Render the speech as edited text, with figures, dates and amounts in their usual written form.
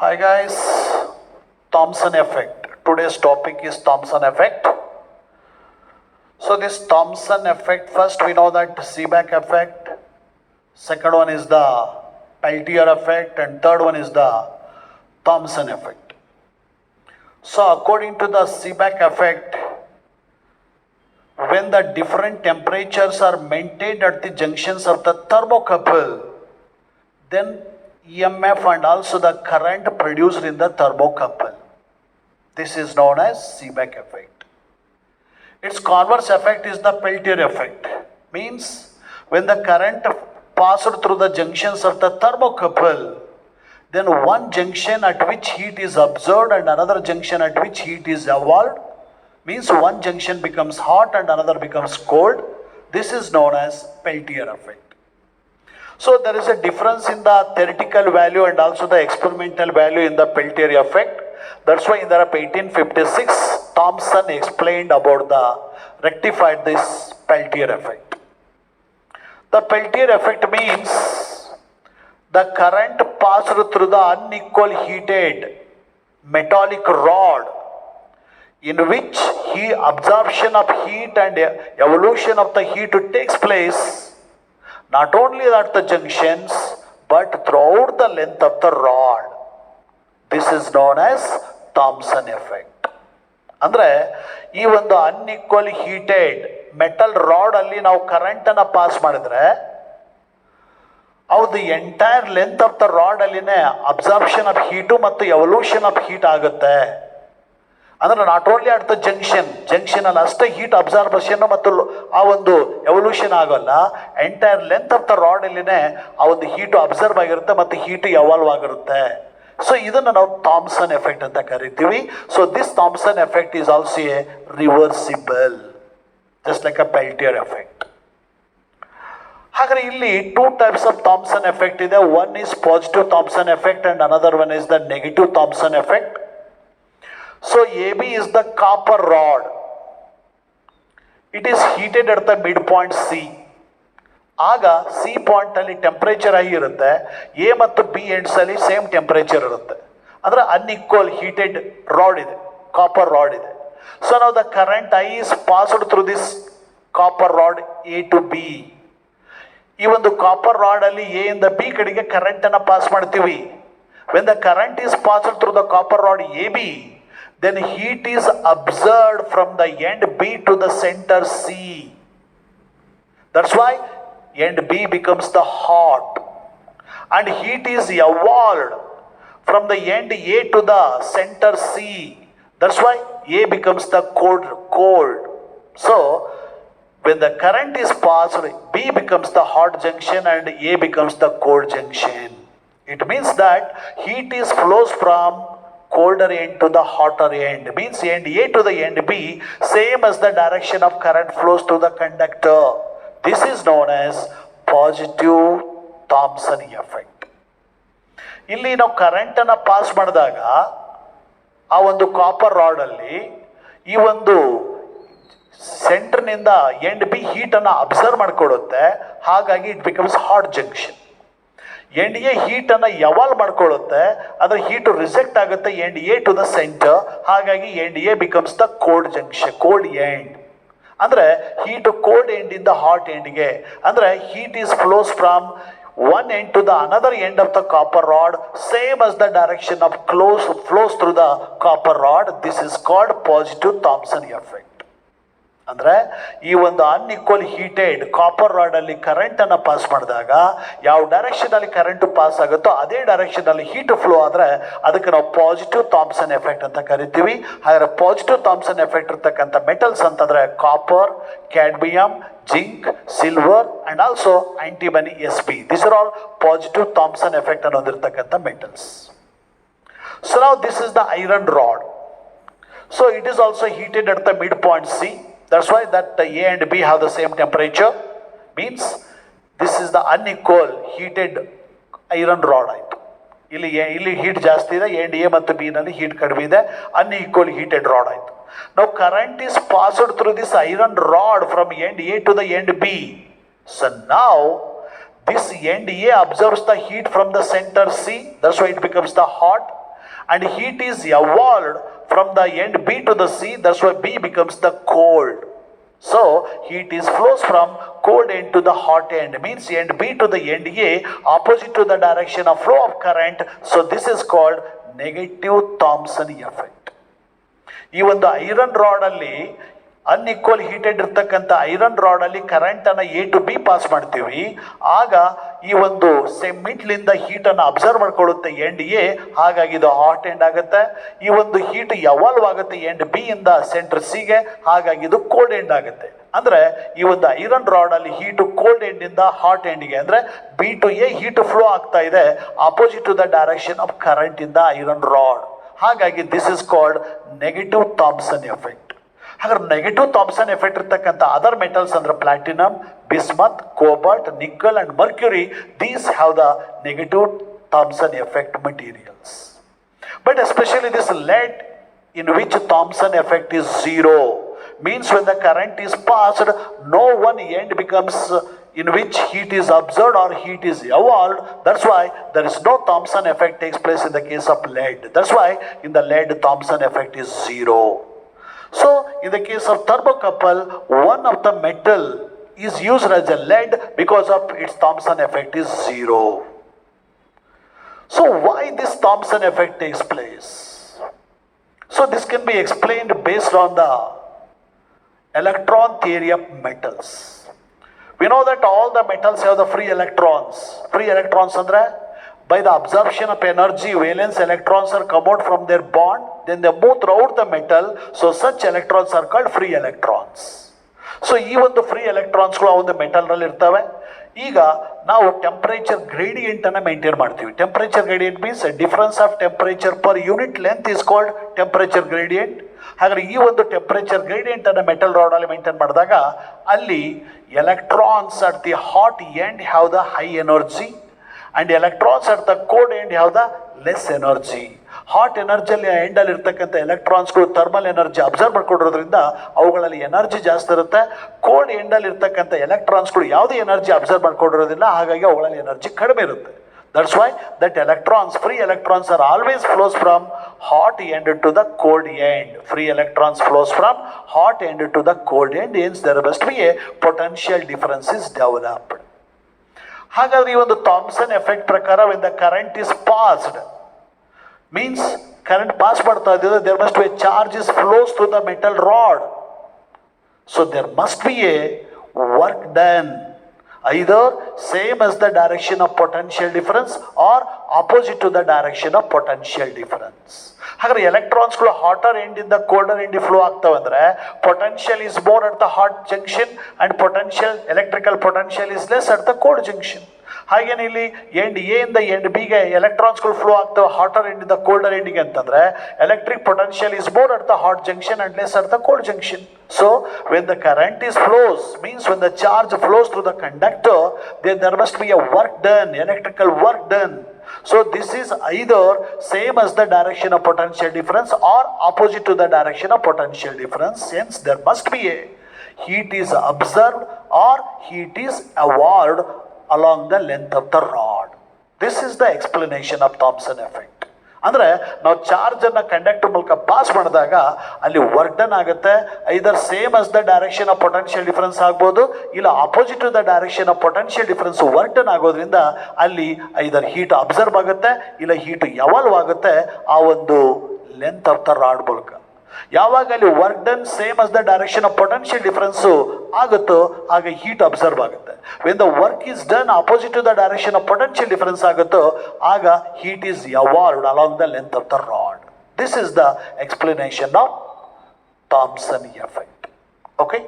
Hi guys, Thomson effect. Today's topic is Thomson effect. So this Thomson effect, first we know that Seebeck effect, second one is the Peltier effect, and third one is the Thomson effect. So according to the Seebeck effect, when the different temperatures are maintained at the junctions of the thermocouple, then EMF and also the current produced in the thermocouple. This is known as Seebeck effect. Its converse effect is the Peltier effect. Means when the current passed through the junctions of the thermocouple, then one junction at which heat is absorbed and another junction at which heat is evolved, means one junction becomes hot and another becomes cold. This is known as Peltier effect. So there is a difference in the theoretical value and also the experimental value in the Peltier effect. That's why in the year of 1856, Thomson explained about rectified this Peltier effect. The Peltier effect means the current passed through the unequal heated metallic rod in which absorption of heat and evolution of the heat takes place, not only at the junctions but throughout the length of the rod. This is known as Thomson effect. ಅಂದರೆ ಈ ಒಂದು unequal heated metal rod ಅಲ್ಲಿ ನಾವು current ಅನ್ನ pass ಮಾಡಿದ್ರೆ ಹೌದು entire length of the rod ಅಲ್ಲಿನೇ absorption of heat ಮತ್ತು ಎವಲ್ಯೂಷನ್ ಆಫ್ ಹೀಟ್ ಆಗುತ್ತೆ. ಅಂದ್ರೆ not only at the junction ಅಲ್ಲಿ ಅಷ್ಟೇ ಹೀಟ್ ಅಬ್ಸಾರ್ಬಷನ್ ಮತ್ತು ಆ ಒಂದು ಎವಲ್ಯೂಷನ್ ಆಗೋಲ್ಲ, entire length of the rod ಅಲ್ಲಿನೇ ಆ ಒಂದು ಹೀಟು ಅಬ್ಸರ್ವ್ ಆಗಿರುತ್ತೆ ಮತ್ತು ಹೀಟು ಎವಾಲ್ವ್ ಆಗಿರುತ್ತೆ. ಸೊ ಇದನ್ನು ನಾವು ಥಾಮ್ಸನ್ ಎಫೆಕ್ಟ್ ಅಂತ ಕರಿತೀವಿ. So this Thomson effect is also a reversible, just like a Peltier effect. ಹಾಗಾದ್ರೆ ಇಲ್ಲಿ two types of Thomson effect ಇದೆ. One is positive Thomson effect and another one is the negative Thomson effect. So AB is the copper rod. It is heated at the midpoint C. ಆಗ C point ಅಲ್ಲಿ temperature high ಇರುತ್ತೆ, A ಮತ್ತು B ends ಅಲ್ಲಿ same temperature ಇರುತ್ತೆ. ಅಂದ್ರೆ unequal heated rod ಇದೆ, copper rod ಇದೆ. So ನಾವು the current I is passed through this copper rod A to B. ಈ ಒಂದು ಕಾಪರ್ ರಾಡ್ ಅಲ್ಲಿ ಎ ಇಂದ ಬಿ ಕಡೆಗೆ ಕರೆಂಟ್ ಅನ್ನ ಪಾಸ್ ಮಾಡ್ತೀವಿ. When the current is passed through the copper rod A B, then heat is absorbed from the end B to the center C. That's why end B becomes the hot, and heat is evolved from the end A to the center C. That's why A becomes the cold. So when the current is passed, B becomes the hot junction and A becomes the cold junction. It means that heat is flows from colder end to the hotter end, means end A to the end B, same as the direction of current flows through the conductor. This is known as positive Thomson effect. ಇಲ್ಲಿ ನಾವು current ಅನ್ನ pass ಮಾಡಿದಾಗ ಆ ಒಂದು copper rod ಅಲ್ಲಿ ಈ ಒಂದು ಸೆಂಟರ್ನಿಂದ ಎಂಡ್ ಬಿ ಹೀಟ್ ಅನ್ನ ಅಬ್ಸರ್ವ್ ಮಾಡ್ಕೊಳ್ಳುತ್ತೆ. ಹಾಗಾಗಿ it becomes hot junction. End A heat ಅನ್ನ ಎವಾಲ್ವ್ ಮಾಡ್ಕೊಳ್ಳುತ್ತೆ, ಅದರ ಹೀಟ್ ರಿಜೆಕ್ಟ್ ಆಗುತ್ತೆ end A to the center. ಹಾಗಾಗಿ end A becomes the cold junction, cold end. ಅಂದ್ರೆ ಹೀಟ್ ಕೋಲ್ಡ್ ಎಂಡ್ ಇಂದ ಹಾಟ್ ಎಂಡ್ಗೆ, ಅಂದ್ರೆ heat is flows from one end to the another end of the copper rod, same as the direction of flows through the copper rod. This is called positive Thomson effect. ಅಂದ್ರೆ ಈ ಒಂದು unequal heated copper rod ಅಲ್ಲಿ current ಅನ್ನ pass ಮಾಡಿದಾಗ ಯಾವ direction ಅಲ್ಲಿ current pass ಆಗುತ್ತೋ ಅದೇ ಡೈರೆಕ್ಷನ್ ಅಲ್ಲಿ ಹೀಟ್ ಫ್ಲೋ ಆದ್ರೆ ಅದಕ್ಕೆ ನಾವು ಪಾಸಿಟಿವ್ ಥಾಮ್ಸನ್ ಎಫೆಕ್ಟ್ ಅಂತ ಕರಿತೀವಿ. ಹಾಗಾದ್ರೆ ಪಾಸಿಟಿವ್ ಥಾಮ್ಸನ್ ಎಫೆಕ್ಟ್ ಇರ್ತಕ್ಕಂಥ ಮೆಟಲ್ಸ್ ಅಂತಂದ್ರೆ copper, cadmium, zinc, silver and also antimony Sp. This are all positive Thomson effect ಅನ್ನೋದಿರ್ತಕ್ಕಂಥ metals. So now this is the iron rod. So it is also heated at the mid point C. That's why that A and B have the same temperature. Means this is the unequal heated iron rod ಆಯಿತು. ಇಲ್ಲಿ heat ಜಾಸ್ತಿ ಇದೆ, end A ಮತ್ತು B ನಲ್ಲಿ heat ಕಡಿಮೆ ಇದೆ, unequal heated rod ಆಯಿತು. Now current is passed through this iron rod from end A to the end B. So now this end A absorbs the heat from the center C. That's why it becomes the hot. and heat is evolved from the end B to the C. That's why B becomes the cold. So heat is flows from cold end to the hot end, means end B to the end A, opposite to the direction of flow of current. So this is called negative Thomson effect. ಈ ಒಂದು iron rod ಅಲ್ಲಿ unequal heated ಇರ್ತಕ್ಕಂಥ iron rod ಅಲ್ಲಿ current ಅನ್ನ A to B pass ಮಾಡ್ತೀವಿ, ಆಗ ಈ ಒಂದು ಮಿಡ್ಲಿಂದ ಹೀಟ್ ಅನ್ನು ಅಬ್ಸರ್ವ್ ಮಾಡ್ಕೊಳ್ಳುತ್ತೆ ಎಂಡ್ ಎ, ಹಾಗಾಗಿ ಇದು ಹಾಟ್ ಎಂಡ್ ಆಗುತ್ತೆ. ಈ ಒಂದು ಹೀಟ್ ಎವಾಲ್ವ್ ಆಗುತ್ತೆ ಎಂಡ್ ಬಿ ಇಂದ ಸೆಂಟರ್ ಸಿಗೆ, ಹಾಗಾಗಿ ಇದು ಕೋಲ್ಡ್ ಎಂಡ್ ಆಗುತ್ತೆ. ಅಂದ್ರೆ ಈ ಒಂದು ಐರನ್ ರಾಡ್ ಅಲ್ಲಿ ಹೀಟು ಕೋಲ್ಡ್ ಎಂಡ್ ಇಂದ ಹಾಟ್ ಎಂಡ್ಗೆ, ಅಂದ್ರೆ B to A heat flow ಆಗ್ತಾ ಇದೆ opposite to the direction of current ಇಂದ ಐರನ್ ರಾಡ್. ಹಾಗಾಗಿ this is called negative Thomson effect. ಹಾಗಾದ್ರೆ ನೆಗೆಟಿವ್ ಥಾಮ್ಸನ್ ಎಫೆಕ್ಟ್ ಇರ್ತಕ್ಕಂಥ ಅದರ್ ಮೆಟಲ್ಸ್ ಅಂದ್ರೆ platinum, bismuth, cobalt, nickel and mercury, these have the negative Thomson effect materials. But especially this lead, in which Thomson effect is zero, means when the current is passed, no one end becomes in which heat is observed or heat is evolved. That's why there is no Thomson effect takes place in the case of lead. That's why in the lead Thomson effect is zero. So in the case of thermocouple, one of the metal is used as a lead because of its Thomson effect is zero. So why this Thomson effect takes place? So this can be explained based on the electron theory of metals. We know that all the metals have the free electrons. Free electrons andre by the absorption of energy, valence electrons are come out from their bond, then they move throughout the metal. So such electrons are called free electrons. So ಈ ಒಂದು free ಎಲೆಕ್ಟ್ರಾನ್ಸ್ಗಳು ಆ ಒಂದು ಮೆಟಲ್ನಲ್ಲಿ ಇರ್ತವೆ. ಈಗ ನಾವು temperature gradient ಅನ್ನು maintain ಮಾಡ್ತೀವಿ. Temperature gradient means difference of temperature per unit length is called temperature gradient. ಹಾಗಾದ್ರೆ ಈ ಒಂದು ಟೆಂಪರೇಚರ್ ಗ್ರೇಡಿಯಂಟ್ ಅನ್ನು ಮೆಟಲ್ ರಾಡ್ ಅಲ್ಲಿ ಮೇಂಟೈನ್ ಮಾಡಿದಾಗ ಅಲ್ಲಿ electrons at the hot end have the high energy and electrons at the cold end have the less energy. Hot ಎನರ್ಜಿಯಲ್ಲಿ ಎಂಡಲ್ಲಿ ಇರ್ತಕ್ಕಂಥ ಎಲೆಕ್ಟ್ರಾನ್ಸ್ಗಳು ಥರ್ಮಲ್ ಎನರ್ಜಿ ಅಬ್ಸರ್ವ್ ಮಾಡ್ಕೊಂಡಿರೋದ್ರಿಂದ ಅವುಗಳಲ್ಲಿ ಎನರ್ಜಿ ಜಾಸ್ತಿ ಇರುತ್ತೆ. ಕೋಲ್ಡ್ ಎಂಡಲ್ಲಿ ಇರ್ತಕ್ಕಂಥ ಎಲೆಕ್ಟ್ರಾನ್ಸ್ಗಳು ಯಾವುದೇ ಎನರ್ಜಿ ಅಬ್ಸರ್ವ್ ಮಾಡ್ಕೊಂಡಿರೋದಿಲ್ಲ, ಹಾಗಾಗಿ ಅವುಗಳಲ್ಲಿ ಎನರ್ಜಿ ಕಡಿಮೆ ಇರುತ್ತೆ. That's why that electrons, free electrons are always flows from hot end to the cold end. Free electrons flows from hot end to the cold end. Hence there must be a potential difference is developed. ಹಾಗಾದ್ರೆ ಈ ಒಂದು Thomson effect ಪ್ರಕಾರ when the current is passed, means current pass ಮಾಡ್ತಾ ಇದ್ದರೆ there must be a charge is flows through the metal rod. So there must be a work done, either same as the direction of potential difference or opposite to the direction of potential difference. ಹಾಗಾದ್ರೆ ಎಲೆಕ್ಟ್ರಾನ್ಸ್ಗಳು hotter end ಇಂದ colder end flow ಆಗ್ತವೆ ಅಂದ್ರೆ potential is more at the hot junction and potential electrical potential is less at the cold junction. ಹಾಗೇನೆ ಇಲ್ಲಿ end A ಇಂದ end ಬಿಗೆ ಎಲೆಕ್ಟ್ರಾನ್ಸ್ಗಳು flow ಆಗ್ತವೆ hotter end ಇಂದ ಕೋಲ್ಡರ್ ಎಂಡ್ಗೆ ಅಂತಂದ್ರೆ electric potential is more at the hot junction and less at the cold junction. So when the current is flows, means when the charge flows through the conductor, then there must be a work done, electrical work done. So this is either same as the direction of potential difference or opposite to the direction of potential difference. Hence there must be a heat is observed or heat is evolved along the length of the rod. This is the explanation of Thomson effect. ಅಂದರೆ ನಾವು ಚಾರ್ಜನ್ನು conductor ಮೂಲಕ pass ಮಾಡಿದಾಗ ಅಲ್ಲಿ work done ಆಗುತ್ತೆ. Either same as the direction of potential difference ಆಗ್ಬೋದು, ಇಲ್ಲ opposite to the direction of potential difference work done ಆಗೋದ್ರಿಂದ ಅಲ್ಲಿ ಐದರ್ ಹೀಟ್ ಅಬ್ಸರ್ವ್ ಆಗುತ್ತೆ ಇಲ್ಲ ಹೀಟ್ ಎವಾಲ್ವ್ ಆಗುತ್ತೆ ಆ ಒಂದು ಲೆಂತ್ ಆಫ್ ದ ರಾಡ್ ಮೂಲಕ. ಯಾವಾಗ ಅಲ್ಲಿ work done same as the direction of potential difference ಆಗುತ್ತೋ ಆಗ ಹೀಟ್ ಅಬ್ಸರ್ವ್ ಆಗುತ್ತೆ. When the work is done opposite to the direction of potential difference ಆಗುತ್ತೋ ಆಗ heat is evolved along the length of the rod. This is the explanation of Thomson effect. Okay.